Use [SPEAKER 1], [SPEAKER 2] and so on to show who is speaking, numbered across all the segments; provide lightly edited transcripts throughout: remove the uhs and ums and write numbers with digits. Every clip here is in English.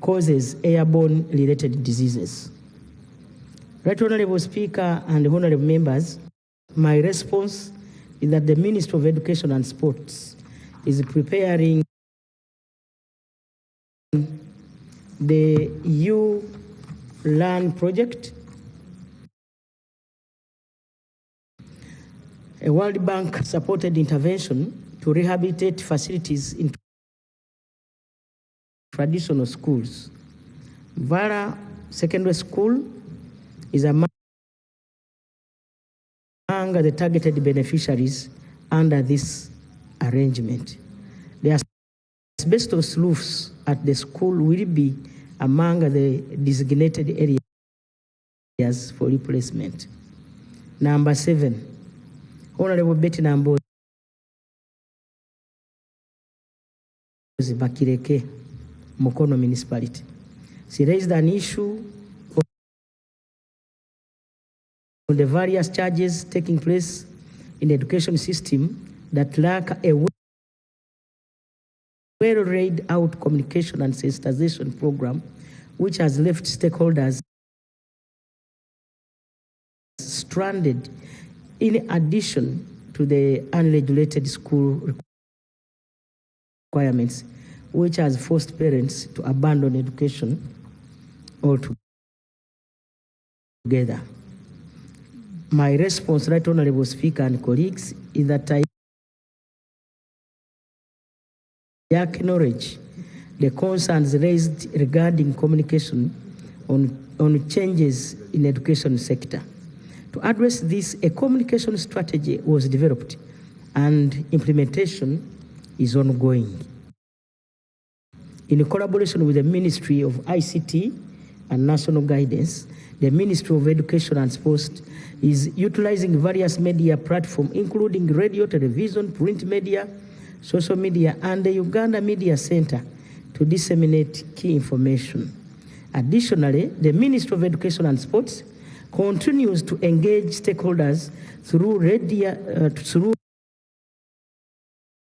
[SPEAKER 1] causes airborne related diseases. Right Honorable Speaker and honorable members, my response is that the Ministry of Education and Sports is preparing the U-Learn project, a World Bank supported intervention to rehabilitate facilities in traditional schools. Vara Secondary School is among the targeted beneficiaries under this arrangement. The asbestos roofs at the school will be among the designated areas for replacement. Number 7, Honorable Betty Nambozi Bakireke, Mukono Municipality. She raised an issue on the various charges taking place in the education system that lack a well laid out communication and sensitization program, which has left stakeholders stranded, in addition to the unregulated school requirements, which has forced parents to abandon education altogether. My response, Right Honorable Speaker and colleagues, is that I acknowledge the concerns raised regarding communication on changes in the education sector. To address this, a communication strategy was developed and implementation is ongoing. In collaboration with the Ministry of ICT and National Guidance, the Ministry of Education and Sports is utilizing various media platforms, including radio, television, print media, social media, and the Uganda Media Center to disseminate key information. Additionally, the Ministry of Education and Sports continues to engage stakeholders through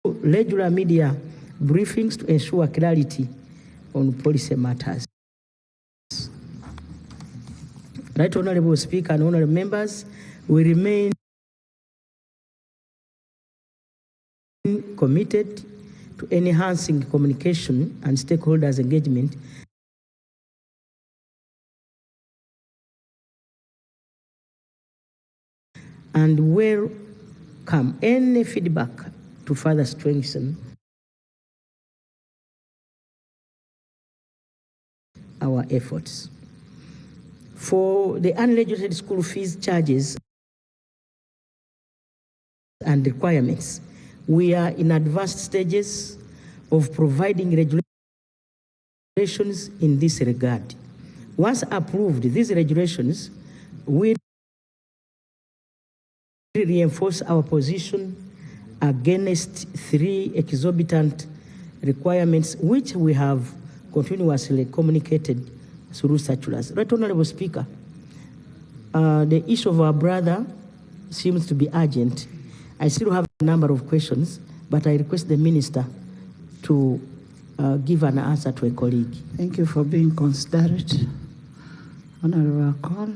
[SPEAKER 1] regular media briefings to ensure clarity on policy matters. Right Honorable Speaker and honorable members, we remain committed to enhancing communication and stakeholders' engagement and welcome any feedback to further strengthen our efforts. For the unregulated school fees charges and requirements, we are in advanced stages of providing regulations in this regard. Once approved, these regulations will reinforce our position against 3 exorbitant requirements which we have continuously communicated through circulars. Right Honorable Speaker, the issue of our brother seems to be urgent. I still have a number of questions, but I request the Minister to give an answer to a colleague.
[SPEAKER 2] Thank you for being considerate. Honorable Call.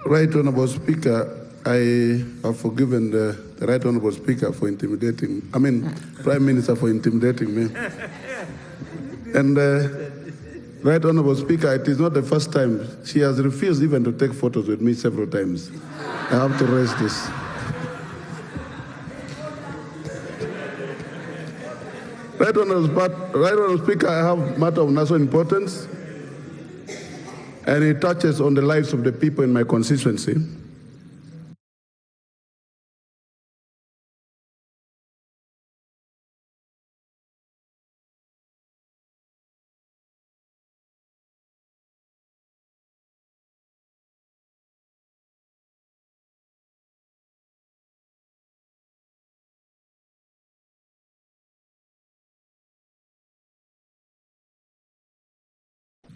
[SPEAKER 3] Right Honorable Speaker, I have forgiven the Right Honorable Speaker for intimidating, Prime Minister for intimidating me. And Right Honorable Speaker, it is not the first time. She has refused even to take photos with me several times. I have to raise this. Right Honorable Speaker, I have a matter of national importance, and it touches on the lives of the people in my constituency.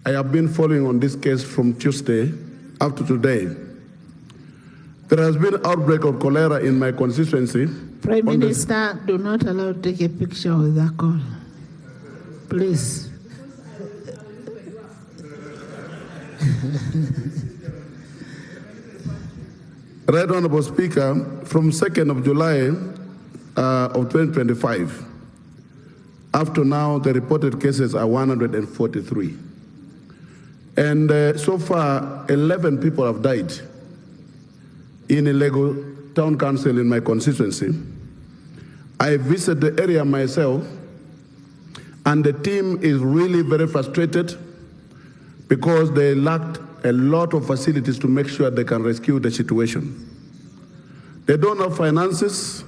[SPEAKER 3] I have been following on this case from Tuesday up to today. There has been outbreak of cholera in my constituency.
[SPEAKER 2] Prime Minister, do not allow to take a picture with that call. Please.
[SPEAKER 3] Right Honorable Speaker, from 2nd of July of 2025, up to now, the reported cases are 143. And so far, 11 people have died in Ilego Town Council in my constituency. I visited the area myself, and the team is really very frustrated because they lacked a lot of facilities to make sure they can rescue the situation. They don't have finances.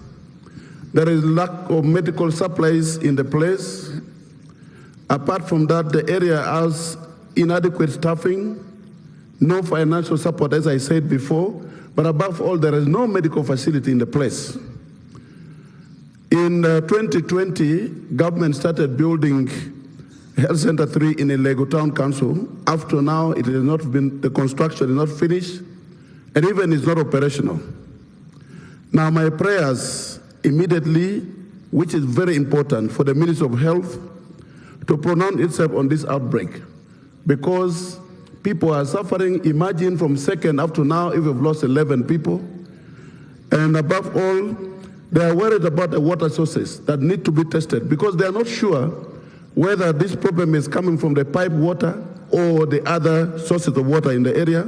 [SPEAKER 3] There is lack of medical supplies in the place. Apart from that, the area has inadequate staffing, no financial support, as I said before, but above all, there is no medical facility in the place. In 2020, government started building Health Center 3 in Ilego Town Council. Up to now, it has not been, the construction is not finished, and even is not operational. Now, my prayers immediately, which is very important for the Ministry of Health to pronounce itself on this outbreak, because people are suffering. Imagine from 2nd up to now, if we've lost 11 people. And above all, they are worried about the water sources that need to be tested because they are not sure whether this problem is coming from the pipe water or the other sources of water in the area.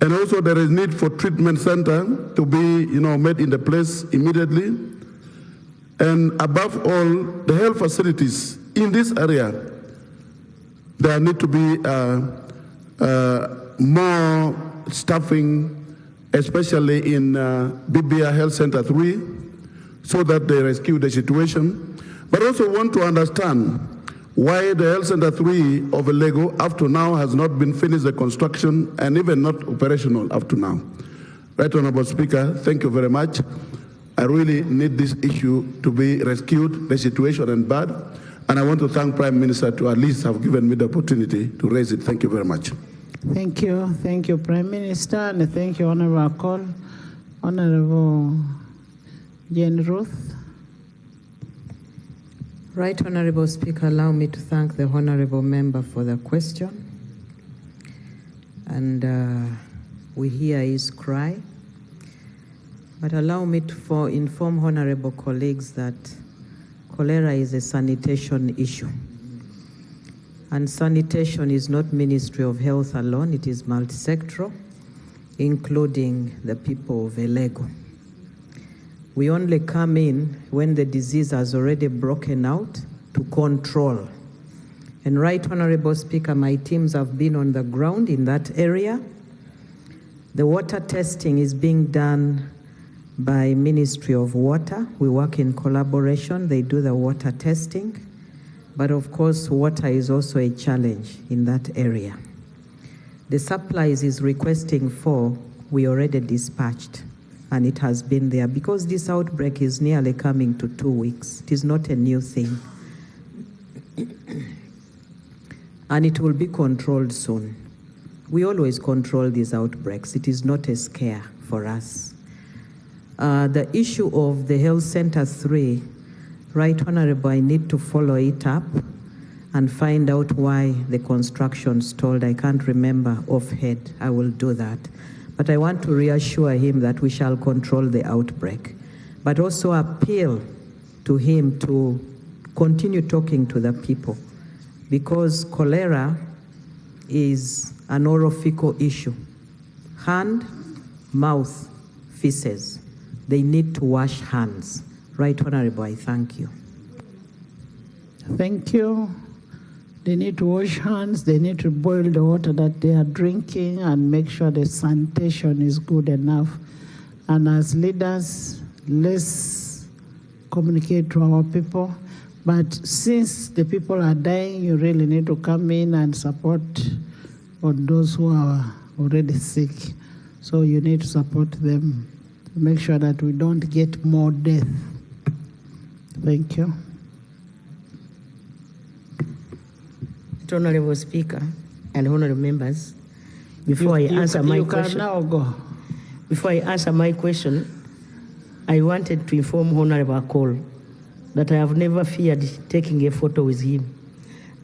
[SPEAKER 3] And also there is need for treatment center to be made in the place immediately. And above all, the health facilities in this area, there need to be more staffing, especially in BBR Health Center 3, so that they rescue the situation. But also want to understand why the Health Center 3 of Ilego up to now has not been finished the construction and even not operational up to now. Right Honorable Speaker, thank you very much. I really need this issue to be rescued. The situation is bad. And I want to thank Prime Minister to at least have given me the opportunity to raise it. Thank you very much.
[SPEAKER 2] Thank you. Thank you, Prime Minister, and thank you, Honorable Call. Honorable Jane Ruth.
[SPEAKER 4] Right Honorable Speaker, allow me to thank the Honorable Member for the question. And we hear his cry. But allow me to inform Honorable colleagues that cholera is a sanitation issue. And sanitation is not Ministry of Health alone, it is multi-sectoral, including the people of Ilego. We only come in when the disease has already broken out to control. And Right Honorable Speaker, my teams have been on the ground in that area. The water testing is being done by Ministry of Water. We work in collaboration. They do the water testing. But of course, water is also a challenge in that area. The supplies is requesting for, we already dispatched, and it has been there because this outbreak is nearly coming to 2 weeks. It is not a new thing. And it will be controlled soon. We always control these outbreaks. It is not a scare for us. The issue of the Health Center 3, Right Honorable, I need to follow it up and find out why the construction stalled. I can't remember offhand. I will do that. But I want to reassure him that we shall control the outbreak, but also appeal to him to continue talking to the people because cholera is an orophycal issue. Hand, mouth, feces. They need to wash hands. Right Honorable, I thank you.
[SPEAKER 2] Thank you. They need to wash hands. They need to boil the water that they are drinking and make sure the sanitation is good enough. And as leaders, let's communicate to our people. But since the people are dying, you really need to come in and support on those who are already sick. So you need to support them to make sure that we don't get more death. Thank you.
[SPEAKER 1] Honorable Speaker and honorable members, before I answer my question,
[SPEAKER 2] you can now go.
[SPEAKER 1] before I answer my question, I wanted to inform Honorable Akol that I have never feared taking a photo with him.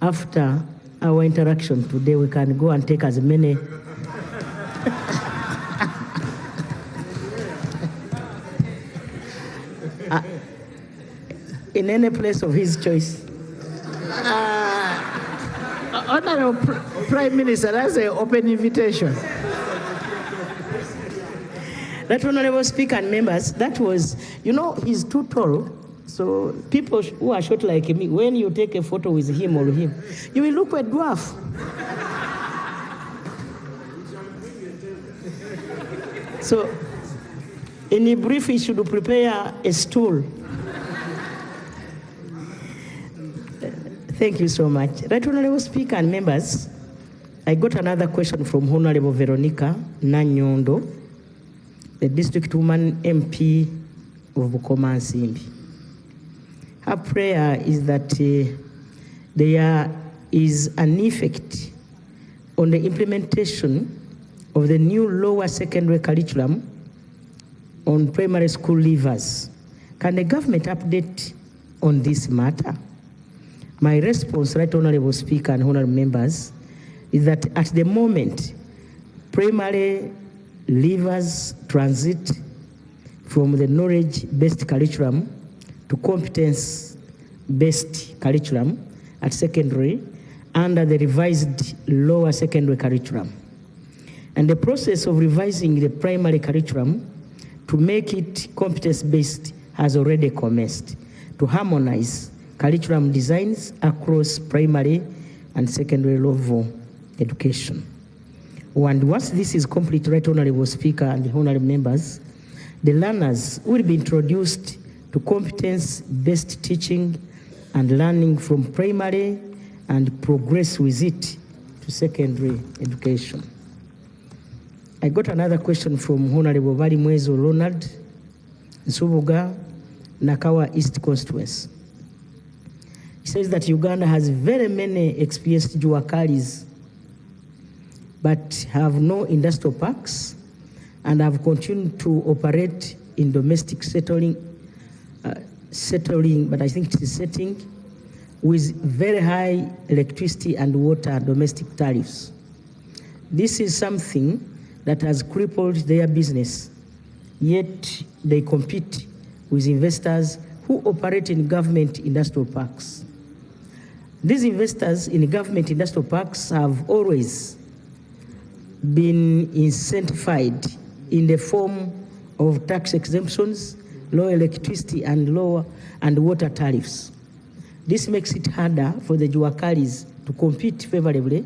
[SPEAKER 1] After our interaction today, we can go and take as many. In any place of his choice.
[SPEAKER 2] Honorable Prime Minister, that's an open invitation.
[SPEAKER 1] That Honorable Speaker and members, that was, he's too tall. So people who are short like me, when you take a photo with him or him, you will look like a dwarf. So in brief, he should prepare a stool. Thank you so much. Right, Honorable Speaker and members, I got another question from Honorable Veronica Nanyondo, the district woman MP of Bukoma Nsimbi. Her prayer is that there is an effect on the implementation of the new lower secondary curriculum on primary school leavers. Can the government update on this matter? My response, Right Honorable Speaker and honorable members, is that at the moment, primary leavers transit from the knowledge-based curriculum to competence-based curriculum at secondary under the revised lower secondary curriculum. And the process of revising the primary curriculum to make it competence-based has already commenced to harmonize curriculum designs across primary and secondary level education. And once this is complete, Right Honorable Speaker and honorable members, the learners will be introduced to competence-based teaching and learning from primary and progress with it to secondary education. I got another question from Honorable Balimwezo Ronald, Nsubuga, Nakawa East Constituency. He says that Uganda has very many experienced juakalis, but have no industrial parks and have continued to operate in domestic settling, but I think it's setting with very high electricity and water domestic tariffs. This is something that has crippled their business, yet they compete with investors who operate in government industrial parks. These investors in government industrial parks have always been incentivized in the form of tax exemptions, low electricity and water tariffs. This makes it harder for the juakalis to compete favorably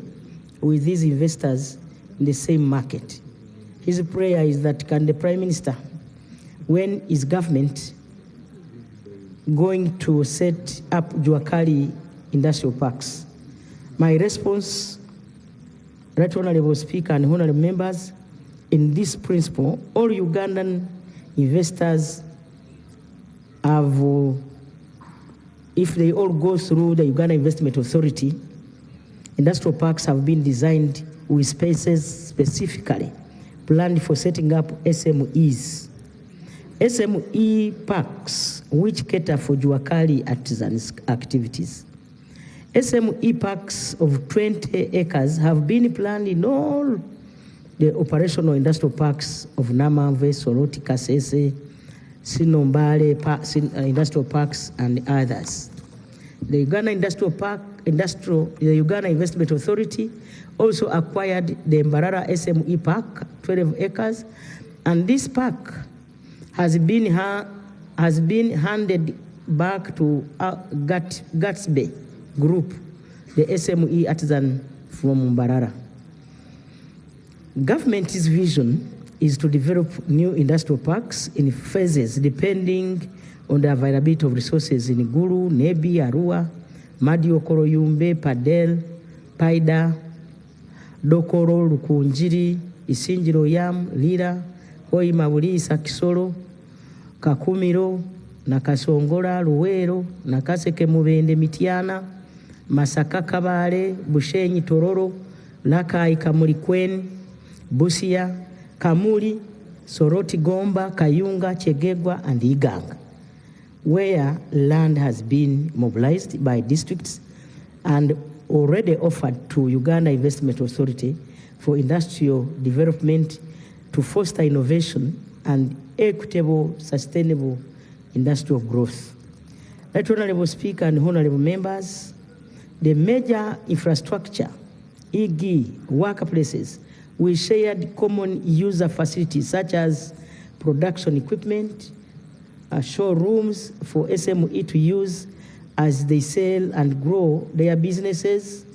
[SPEAKER 1] with these investors in the same market. His prayer is that can the Prime Minister, when is government going to set up juakali industrial parks? My response, Right Honorable Speaker and honorable members, in this principle, all Ugandan investors have, if they all go through the Uganda Investment Authority, industrial parks have been designed with spaces specifically planned for setting up SMEs. SME parks which cater for juakali artisans activities. SME parks of 20 acres have been planned in all the operational industrial parks of Namamve, Soroti, Kasese, Sinombale, industrial parks, and others. The Uganda the Uganda Investment Authority also acquired the Mbarara SME Park, 12 acres, and this park has been handed back to Gatsby Group, the SME artisan from Mbarara. Government's vision is to develop new industrial parks in phases depending on the availability of resources in Gulu, Nebi, Arua, Madio Koroyumbe, Padel, Paida, Dokoro, Lukunjiri, Isinjiro Yam, Lira, Hoima Bulisa, Kisoro, Kakumiro, Nakasongola, Luwero, Nakaseke Mubende, Mitiana, Masaka Kabale, Bushenyi Tororo, Lakai Kamuli Kwen, Busia, Kamuli, Soroti, Gomba, Kayunga, Chegegwa, and Iganga, where land has been mobilized by districts and already offered to Uganda Investment Authority for industrial development to foster innovation and equitable, sustainable industrial growth. Right Honorable Speaker and Honorable Members, the major infrastructure, e.g. workplaces, we shared common user facilities such as production equipment, showrooms for SME to use as they sell and grow their businesses,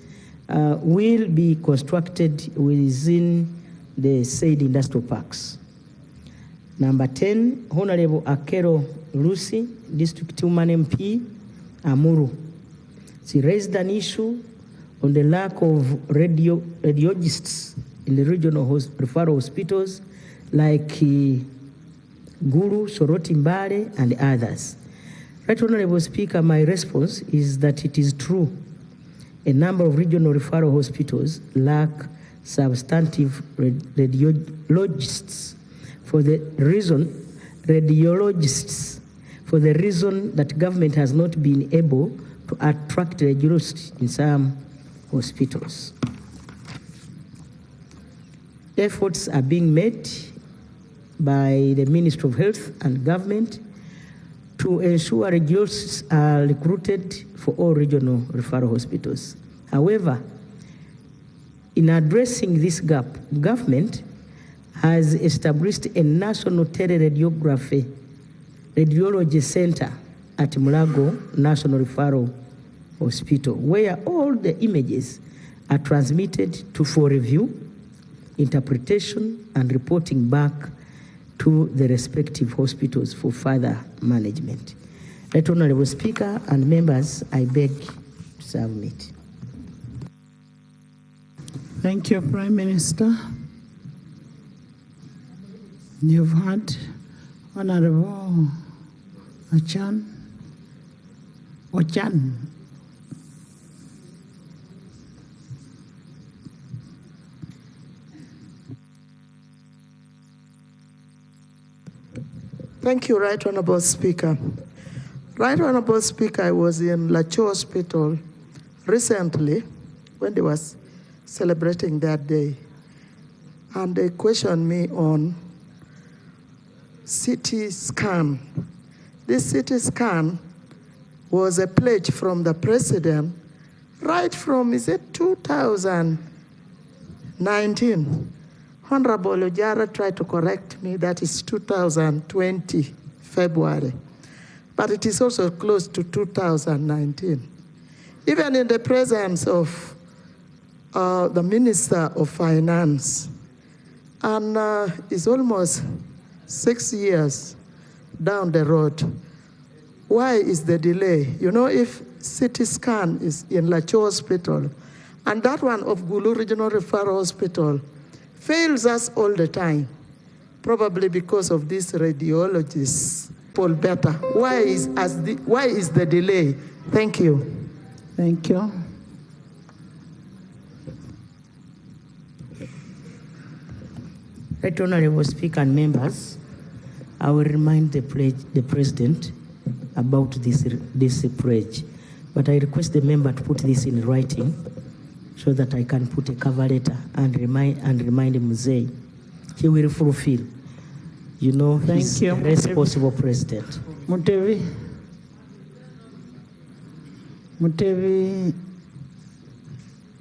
[SPEAKER 1] will be constructed within the said industrial parks. Number 10, Honorable Akero Lucy, District 2-man MP, Amuru. She raised an issue on the lack of radiologists in the regional referral hospitals like Guru, Soroti, Mbale, and others. Right Honorable Speaker, my response is that it is true. A number of regional referral hospitals lack substantive radiologists for the reason that government has not been able to attract radiologists in some hospitals. Efforts are being made by the Ministry of Health and government to ensure radiologists are recruited for all regional referral hospitals. However, in addressing this gap, government has established a national teleradiology center at Mulago National Referral Hospital, where all the images are transmitted for review, interpretation, and reporting back to the respective hospitals for further management. Right Honorable Speaker and members, I beg to submit.
[SPEAKER 2] Thank you, Prime Minister. You've heard Honorable Ochan.
[SPEAKER 5] Thank you, Right Honorable Speaker. Right Honorable Speaker, I was in Lacho Hospital recently when they was celebrating that day, and they questioned me on CT scan. This CT scan was a pledge from the president right from, is it 2019? Honorable Ojara tried to correct me, that is 2020, February. But it is also close to 2019. Even in the presence of the Minister of Finance, and it's almost 6 years down the road. Why is the delay? You know, if CT scan is in Lacho Hospital, and that one of Gulu Regional Referral Hospital fails us all the time, probably because of these radiologists. Paul better. Why is the delay? Thank you.
[SPEAKER 2] Thank you.
[SPEAKER 1] Right Honorable Speaker and members, I will remind the President about this pledge, but I request the member to put this in writing so that I can put a cover letter and remind Mzee. He will fulfill. You know, he's a responsible president.
[SPEAKER 2] Mutevi,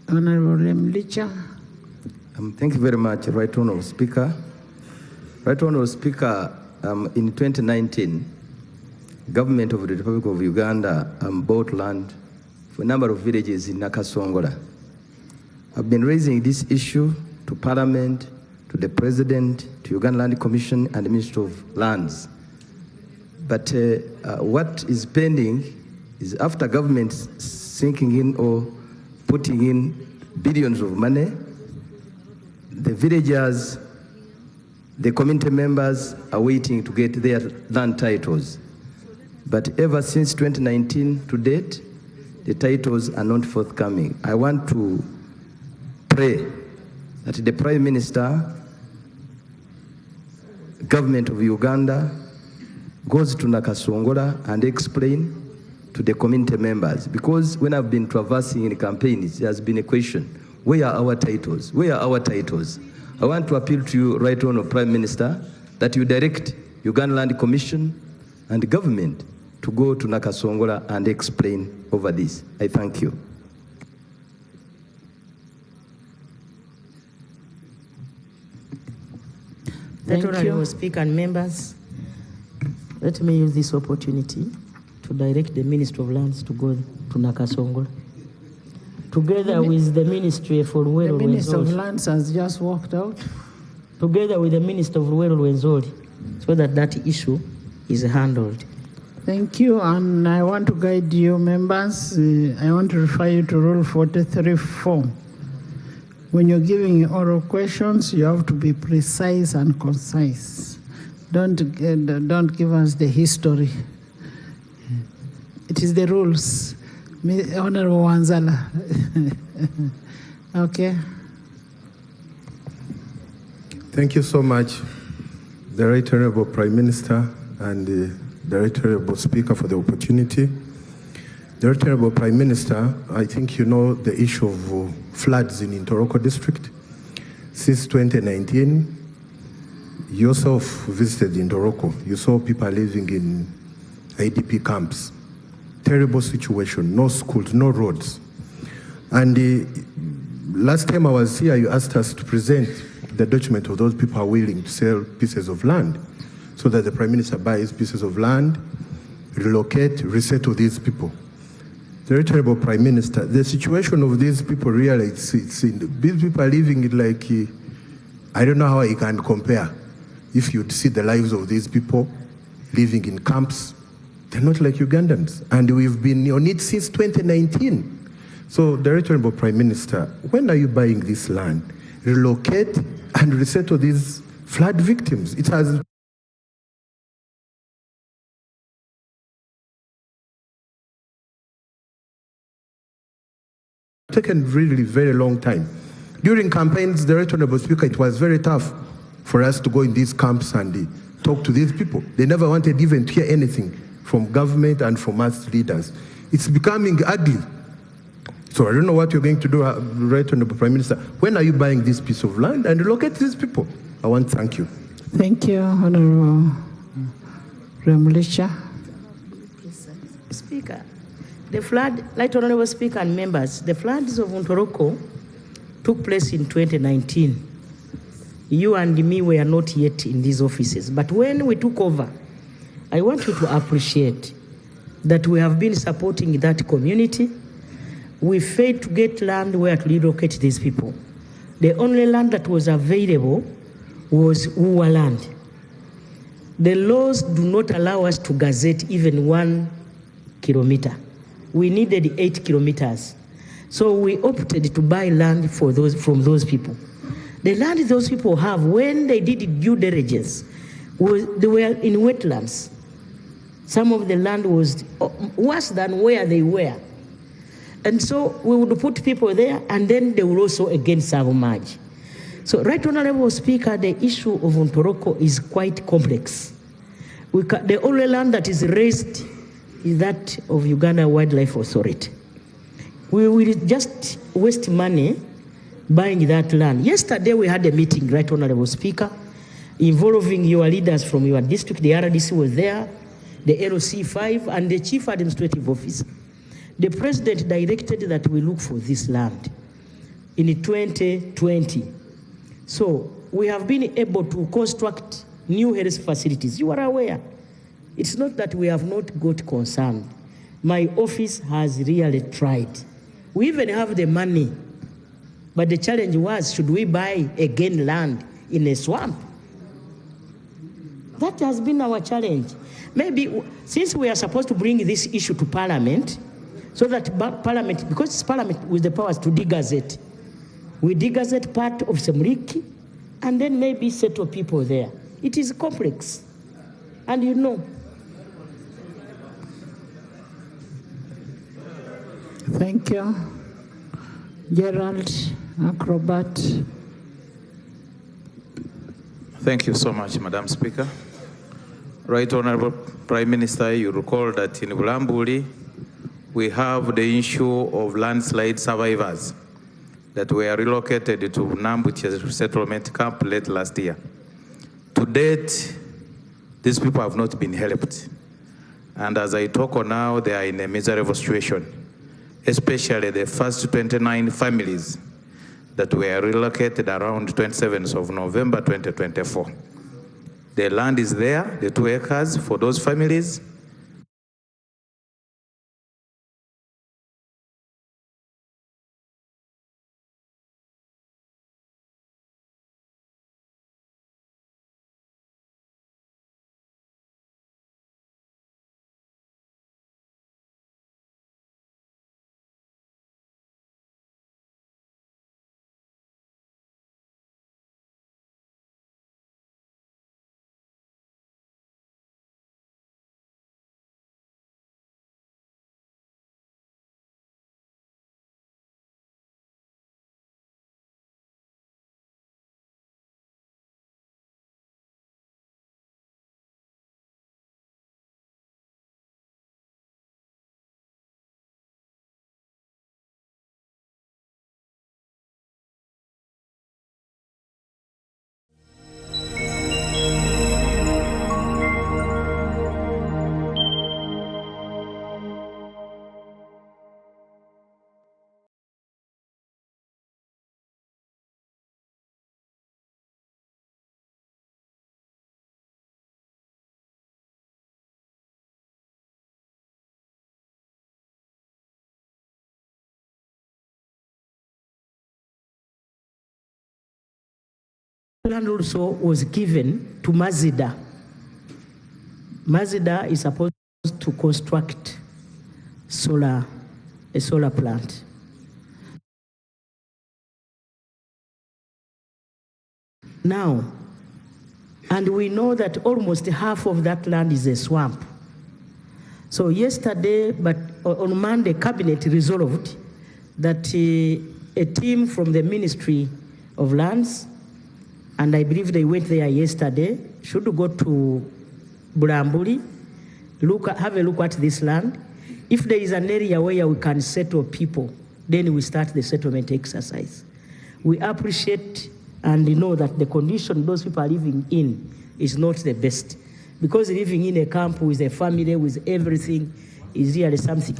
[SPEAKER 2] Honorable Mlicha.
[SPEAKER 6] Thank you very much, Right Honorable Speaker. Right Honorable Speaker, in 2019, Government of the Republic of Uganda bought land for a number of villages in Nakasongola. I've been raising this issue to Parliament, to the President, to Uganda Land Commission, and the Ministry of Lands. But what is pending is after government sinking in or putting in billions of money, the villagers, the community members are waiting to get their land titles. But ever since 2019 to date, the titles are not forthcoming. I want to pray that the Prime Minister government of Uganda goes to Nakasongola and explain to the community members, because when I've been traversing in campaigns, there has been a question, where are our titles? Where are our titles? I want to appeal to you, Right Honourable Prime Minister, that you direct Uganda Land Commission and the government to go to Nakasongola and explain over this. I thank you.
[SPEAKER 2] Thank
[SPEAKER 1] Honourable
[SPEAKER 2] you.
[SPEAKER 1] Speaker and members, let me use this opportunity to direct the Minister of Lands to go to Nakasongola, together with the Ministry for
[SPEAKER 2] The
[SPEAKER 1] Rural
[SPEAKER 2] Minister of
[SPEAKER 1] Wenzori,
[SPEAKER 2] Lands has just walked out.
[SPEAKER 1] together with the Minister of Rural Wenzori, so that that issue is handled.
[SPEAKER 2] Thank you, and I want to guide you, members. I want to refer you to Rule 43(4). When you're giving oral questions, you have to be precise and concise. Don't give us the history. It is the rules. Honorable Wanzala. Okay.
[SPEAKER 7] Thank you so much, the Right Honourable Prime Minister and the Right Honourable Speaker, for the opportunity. The Right Honourable Prime Minister, I think you know the issue of floods in Ntoroko district. Since 2019, you yourself visited Ntoroko. You saw people living in IDP camps. Terrible situation, no schools, no roads. And last time I was here, you asked us to present the document of those people who are willing to sell pieces of land so that the Prime Minister buys pieces of land, relocate, resettle these people. The Right Honourable Prime Minister, the situation of these people really, these people are living it like, I don't know how I can compare. If you'd see the lives of these people living in camps, they're not like Ugandans. And we've been on it since 2019. So the Right Honourable Prime Minister, when are you buying this land? Relocate and resettle these flood victims. It has taken really very long time. During campaigns, the Right Honourable Speaker, it was very tough for us to go in these camps and talk to these people. They never wanted even to hear anything from government and from us leaders. It's becoming ugly. So I don't know what you're going to do, Right Honourable Prime Minister. When are you buying this piece of land and relocate these people? I want to thank you.
[SPEAKER 2] Thank you, Honourable Remulicha.
[SPEAKER 1] Speaker, the flood, Right Honourable Speaker and members, the floods of Ntoroko took place in 2019. You and me were not yet in these offices. But when we took over, I want you to appreciate that we have been supporting that community. We failed to get land where to relocate these people. The only land that was available was Uwa land. The laws do not allow us to gazette even 1 kilometer. We needed 8 kilometers. So we opted to buy land from those people. The land those people have, when they did due diligence, they were in wetlands. Some of the land was worse than where they were. And so we would put people there, and then they will also again submerge. So, Right Honourable Speaker, the issue of Ntoroko is quite complex. The only land that is raised is that of Uganda Wildlife Authority. We will just waste money buying that land. Yesterday we had a meeting, Right Honourable Speaker, involving your leaders from your district. The RDC was there, the LC5, and the Chief Administrative Officer. The President directed that we look for this land in 2020. So we have been able to construct new health facilities. You are aware. It's not that we have not got concerned. My office has really tried. We even have the money. But the challenge was, should we buy again land in a swamp? That has been our challenge. Maybe since we are supposed to bring this issue to Parliament, so that Parliament, because it's Parliament with the powers to degazette, we degazette part of Semriki and then maybe settle people there. It is complex. And you know.
[SPEAKER 2] Thank you. Gerald Acrobat.
[SPEAKER 8] Thank you so much, Madam Speaker. Right Honorable Prime Minister, you recall that in Bulambuli, we have the issue of landslide survivors that were relocated to Nambuche settlement camp late last year. To date, these people have not been helped. And as I talk now, they are in a miserable situation, especially the first 29 families that were relocated around 27th of November 2024. The land is there, the 2 acres for those families.
[SPEAKER 1] Land also was given to Mazida. Mazida is supposed to construct a solar plant. Now, and we know that almost half of that land is a swamp. So yesterday, but on Monday, Cabinet resolved that a team from the Ministry of Lands, and I believe they went there yesterday, should go to Bulambuli, have a look at this land. If there is an area where we can settle people, then we start the settlement exercise. We appreciate and know that the condition those people are living in is not the best. Because living in a camp with a family, with everything, is really something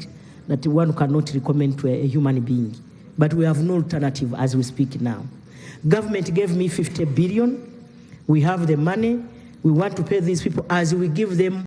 [SPEAKER 1] that one cannot recommend to a human being. But we have no alternative as we speak now. Government gave me 50 billion. We have the money. We want to pay these people as we give them